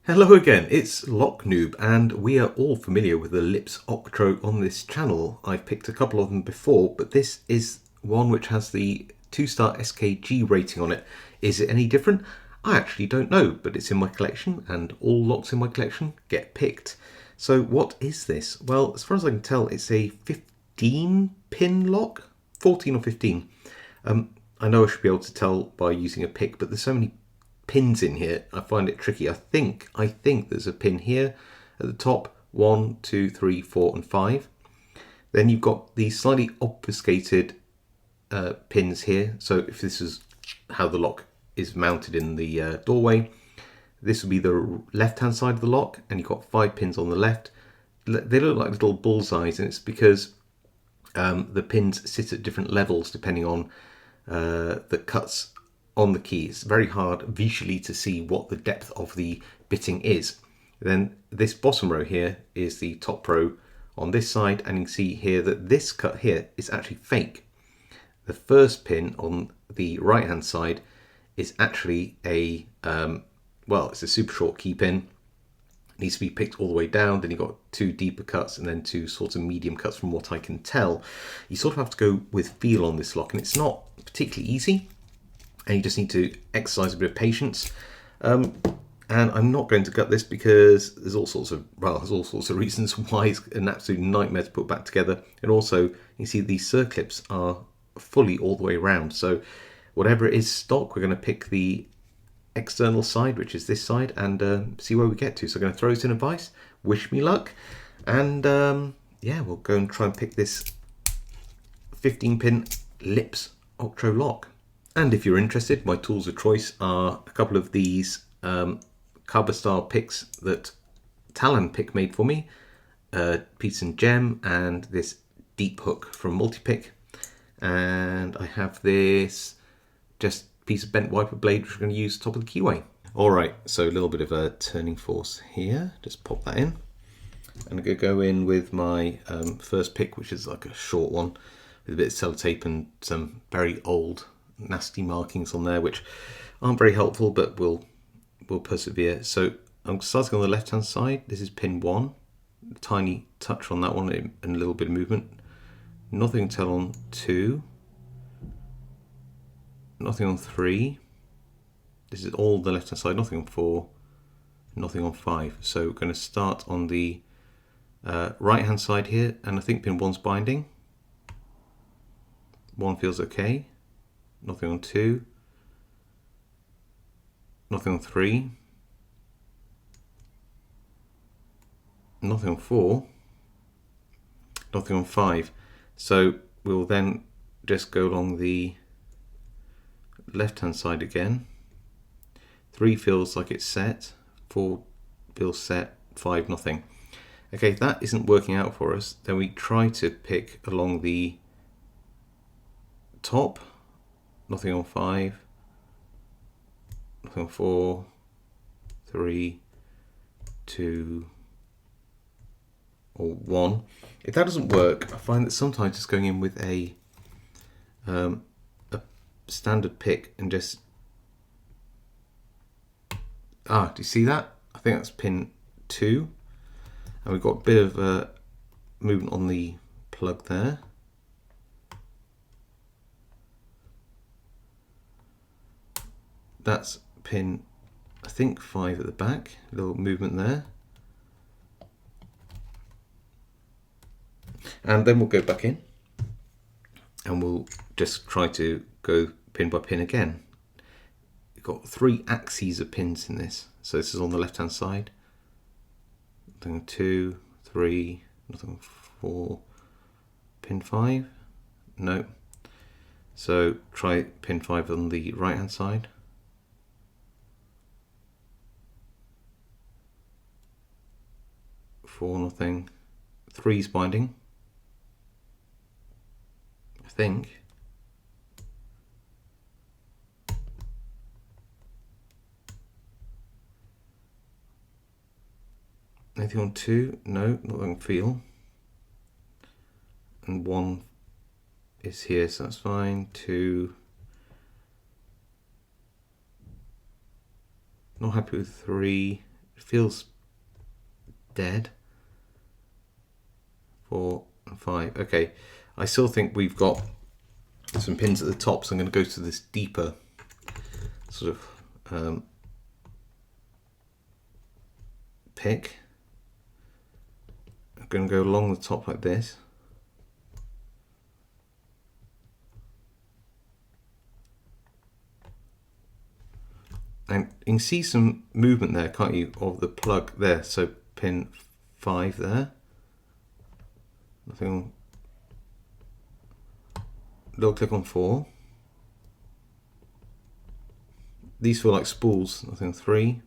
Hello again, it's Noob, and we are all familiar with the Lips Octro on this channel. I've picked a couple of them before, but this is one which has the 2-star SKG rating on it. Is it any different? I actually don't know, but it's in my collection, and all locks in my collection get picked. So what is this? Well, as far as I can tell, it's a 15-pin lock? 14 or 15. I know I should be able to tell by using a pick, but there's so many pins in here, I find it tricky. I think there's a pin here at the top, 1, 2, 3, 4, and 5. Then you've got these slightly obfuscated pins here. So if this is how the lock is mounted in the doorway, this will be the left hand side of the lock, and you've got 5 pins on the left. They look like little bullseyes, and it's because the pins sit at different levels depending on the cuts on the key. It's very hard visually to see what the depth of the bitting is. Then this bottom row here is the top row on this side, and you can see here that this cut here is actually fake. The first pin on the right hand side is actually a it's a super short key pin. It needs to be picked all the way down. Then you've got 2 deeper cuts and then 2 sort of medium cuts. From what I can tell, you sort of have to go with feel on this lock, and it's not particularly easy, and you just need to exercise a bit of patience. And I'm not going to gut this because there's all sorts of reasons why it's an absolute nightmare to put back together. And also, you see these circlips are fully all the way around. So whatever it is stock, we're going to pick the external side, which is this side, and see where we get to. So I'm going to throw this in a vise, wish me luck, and yeah, we'll go and try and pick this 15-pin Lips Octro lock. And if you're interested, my tools of choice are a couple of these Carver style picks that Talon Pick made for me, Piece and Gem, and this deep hook from Multipick. And I have this just piece of bent wiper blade, which we're going to use top of the keyway. Alright, so a little bit of a turning force here, just pop that in. I'm going to go in with my first pick, which is like a short one with a bit of sellotape and some very old nasty markings on there, which aren't very helpful, but we'll persevere. So I'm starting on the left hand side. This is pin 1, a tiny touch on that one and a little bit of movement. Nothing until on 2, nothing on 3. This is all the left hand side. Nothing on 4, nothing on 5. So we're going to start on the right hand side here, and I think pin 1's binding. 1 feels okay. Nothing on 2, nothing on 3, nothing on 4, nothing on 5. So we'll then just go along the left hand side again. 3 feels like it's set, 4 feels set, 5 nothing. Okay, if that isn't working out for us, then we try to pick along the top. Nothing on 5, nothing on 4, 3, 2, or 1. If that doesn't work, I find that sometimes just going in with a standard pick and just... do you see that? I think that's pin 2. And we've got a bit of movement on the plug there. That's pin, I think, 5 at the back. A little movement there. And then we'll go back in and we'll just try to go pin by pin again. We've got 3 axes of pins in this. So this is on the left hand side. Nothing on 2, 3, nothing on 4, pin 5. No. So try pin 5 on the right hand side. 4, nothing. 3's binding, I think. Anything on 2? No, nothing on feel. And 1 is here, so that's fine. 2. Not happy with 3. feels dead. 4 and 5. Okay, I still think we've got some pins at the top, so I'm going to go to this deeper sort of pick. I'm going to go along the top like this. And you can see some movement there, can't you, of the plug there. So pin 5 there. Nothing. Double click on 4. These feel like spools. Nothing 3.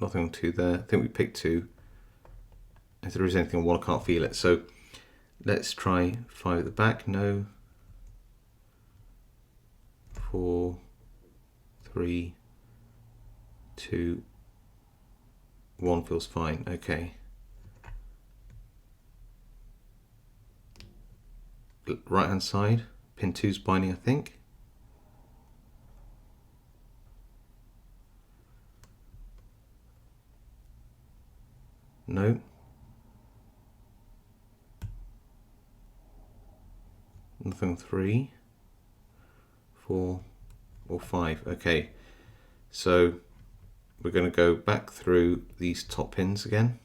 Nothing on 2 there. I think we picked 2. If there is anything on 1, I can't feel it. So let's try 5 at the back. No. 4, 3, 2, 1 feels fine. Okay. Right hand side, pin 2's binding, I think. No. Nothing 3, 4 or 5. Okay, so we're going to go back through these top pins again.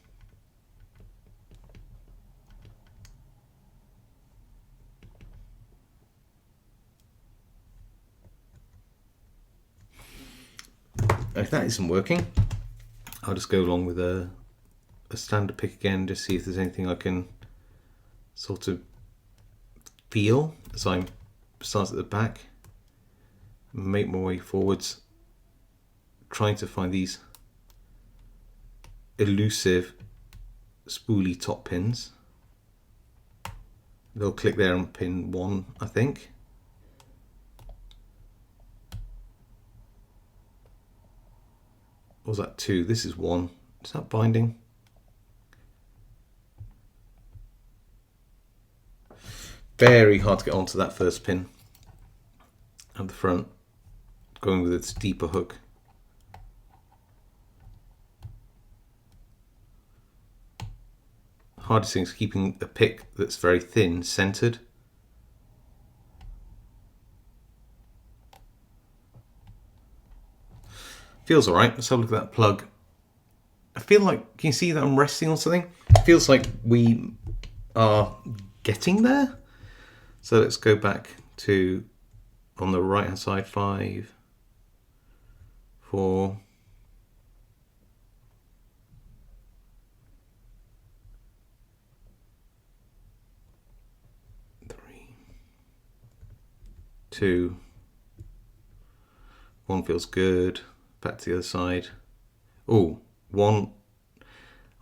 If that isn't working, I'll just go along with a standard pick again, just see if there's anything I can sort of feel as I start at the back, make my way forwards, trying to find these elusive spoolie top pins. They'll click there on pin 1, I think. Or was that 2? This is 1. Is that binding? Very hard to get onto that first pin at the front, going with its deeper hook. Hardest thing is keeping a pick that's very thin centered. Feels alright. Let's have a look at that plug. I feel like, can you see that I'm resting on something? It feels like we are getting there. So let's go back to, on the right hand side, 5, 4, 3, 2, 1 feels good. Back to the other side. Oh, 1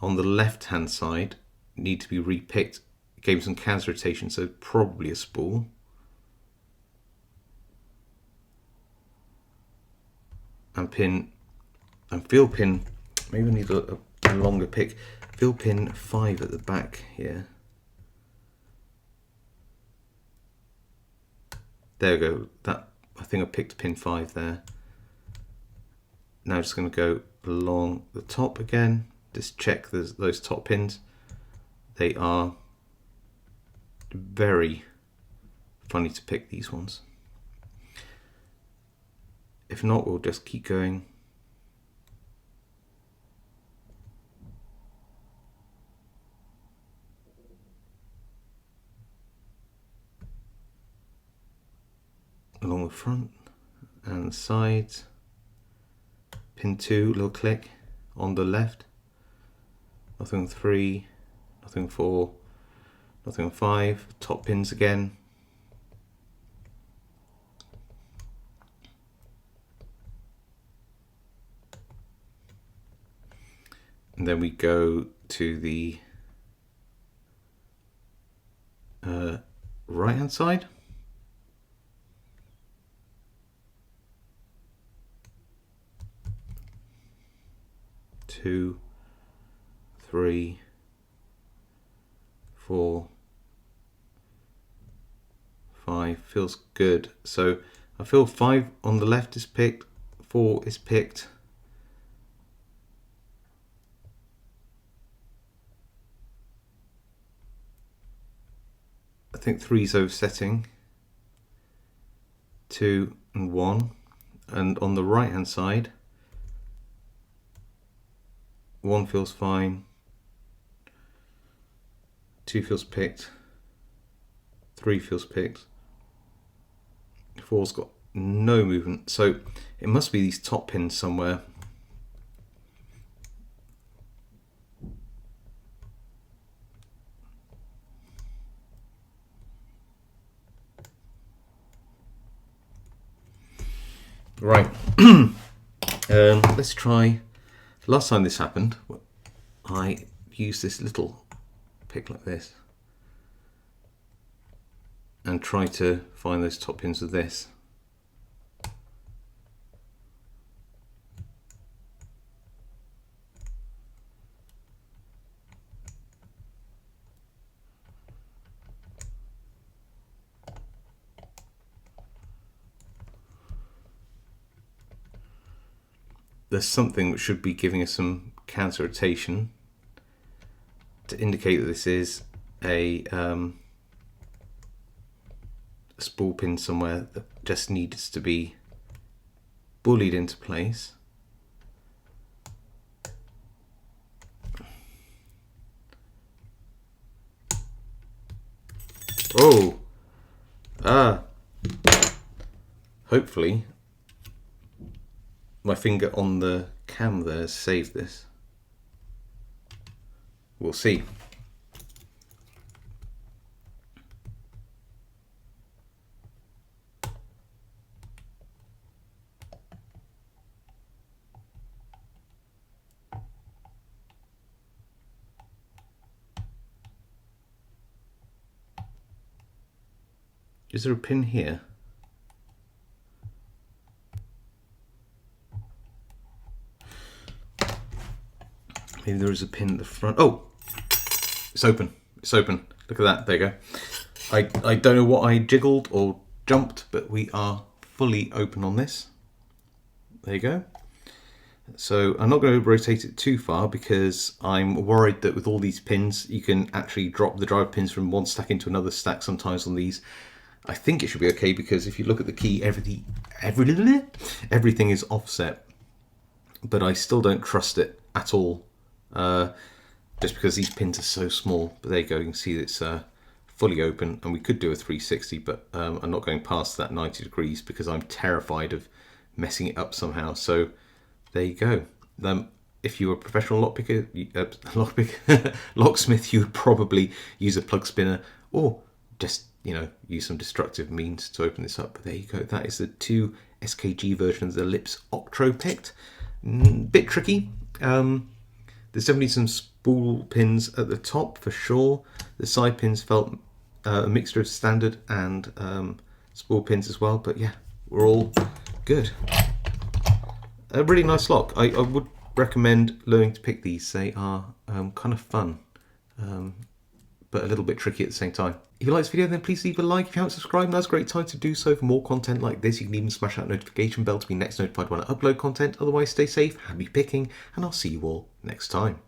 on the left hand side need to be repicked. Gave some counter rotation, so probably a spool. And pin, and feel pin, maybe I need a longer pick. Feel pin 5 at the back here. There we go. That, I think I picked pin 5 there. Now just going to go along the top again. Just check those top pins. They are very funny to pick, these ones. If not, we'll just keep going. Along the front and the sides. Pin 2, little click on the left. Nothing 3, nothing 4, nothing 5. Top pins again. And then we go to the right hand side. Two, 3, 4, 5. Feels good. So I feel 5 on the left is picked, 4 is picked. I think 3 is oversetting. 2 and 1. And on the right hand side, 1 feels fine. 2 feels picked. 3 feels picked. 4's got no movement, so it must be these top pins somewhere. Right, let's try. Last time this happened, I used this little pick like this and try to find those top pins with this. There's something which should be giving us some counter rotation to indicate that this is a spool pin somewhere that just needs to be bullied into place. Oh, hopefully my finger on the cam there has saved this. We'll see. Is there a pin here? Maybe there is a pin at the front. Oh, it's open. It's open. Look at that. There you go. I don't know what I jiggled or jumped, but we are fully open on this. There you go. So I'm not going to rotate it too far because I'm worried that with all these pins, you can actually drop the drive pins from one stack into another stack sometimes on these. I think it should be okay because if you look at the key, everything is offset, but I still don't trust it at all. Just because these pins are so small. But there you go, you can see it's fully open, and we could do a 360, but I'm not going past that 90 degrees because I'm terrified of messing it up somehow. So there you go. If you were a professional locksmith, you would probably use a plug spinner or just, you know, use some destructive means to open this up. But there you go. That is the 2 SKG versions of the Lips Octro picked. Bit tricky. There's definitely some spool pins at the top for sure. The side pins felt a mixture of standard and spool pins as well. But yeah, we're all good. A really nice lock. I would recommend learning to pick these. They are kind of fun, but a little bit tricky at the same time. If you like this video, then please leave a like. If you haven't subscribed, now's a great time to do so for more content like this. You can even smash that notification bell to be next notified when I upload content. Otherwise, stay safe, happy picking, and I'll see you all next time.